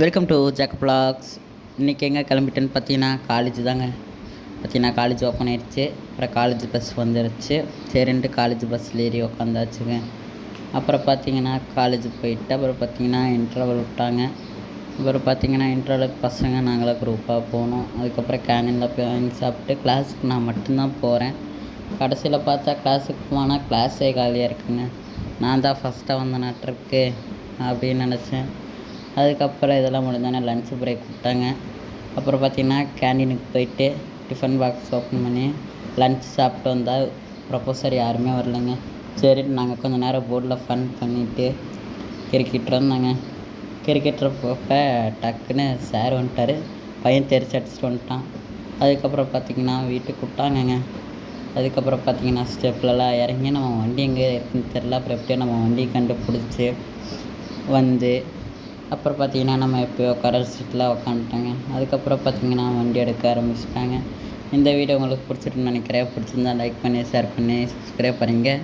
Welcome to jack vlogs. இன்றைக்கி எங்கே கிளம்பிட்டேன்னு பார்த்தீங்கன்னா காலேஜ் தாங்க. காலேஜ் ஓப்பன் ஆயிடுச்சு. அப்புறம் காலேஜ் பஸ் வந்துடுச்சு. சரின்ட்டு காலேஜ் பஸ்ஸில் ஏறி உக்காந்தாச்சுங்க. அப்புறம் பார்த்தீங்கன்னா காலேஜ் போயிட்டு அப்புறம் பார்த்தீங்கன்னா இன்டர்வல் விட்டாங்க. அப்புறம் பார்த்தீங்கன்னா இன்டர்வலுக்கு பசங்க நாங்களாம் குரூப்பாக போனோம். அதுக்கப்புறம் கேனில் போய் வாங்கி சாப்பிட்டு கிளாஸுக்கு நான் மட்டும்தான் போகிறேன். கடைசியில் பார்த்தா கிளாஸுக்கு போனால் கிளாஸே காலியாக இருக்குங்க. நான் தான் ஃபஸ்ட்டாக வந்தேனாட்டிருக்கு அப்படின்னு நினச்சேன். அதுக்கப்புறம் இதெல்லாம் முடிஞ்சோடனே லன்ச் பிரேக் விட்டாங்க. அப்புறம் பார்த்திங்கன்னா கேண்டீனுக்கு போயிட்டு டிஃபன் பாக்ஸ் ஓப்பன் பண்ணி லன்ச் சாப்பிட்டு வந்தால் ப்ரொஃபஸர் யாருமே வரலைங்க. சரின்னு நாங்கள் கொஞ்சம் நேரம் போர்டில் ஃபன் பண்ணிவிட்டு கிரிக்கெட் இருந்தாங்க. கிரிக்கெட்டில் போக டக்குன்னு சார் வந்துட்டார். பையன் தெரிச்சு அடிச்சுட்டு வந்துட்டான். அதுக்கப்புறம் பார்த்திங்கன்னா வீட்டுக்கு விட்டாங்கங்க. அதுக்கப்புறம் பார்த்திங்கன்னா ஸ்டெப்லலாம் இறங்கி நம்ம வண்டி எங்கே இருக்குன்னு தெரில. அப்புறம் எப்படியோ நம்ம வண்டி கண்டுபிடிச்சி வந்து அப்புறம் பார்த்திங்கன்னா நம்ம எப்போயோ உட்கார சீட்டில் உக்காந்துட்டாங்க. அதுக்கப்புறம் பார்த்திங்கன்னா வண்டி எடுக்க ஆரம்பிச்சிட்டாங்க. இந்த வீடியோ உங்களுக்கு பிடிச்சிருக்குன்னு நினைக்கிறேன். பிடிச்சிருந்தா லைக் பண்ணி ஷேர் பண்ணி சப்ஸ்கிரைப் பண்ணுங்கள்.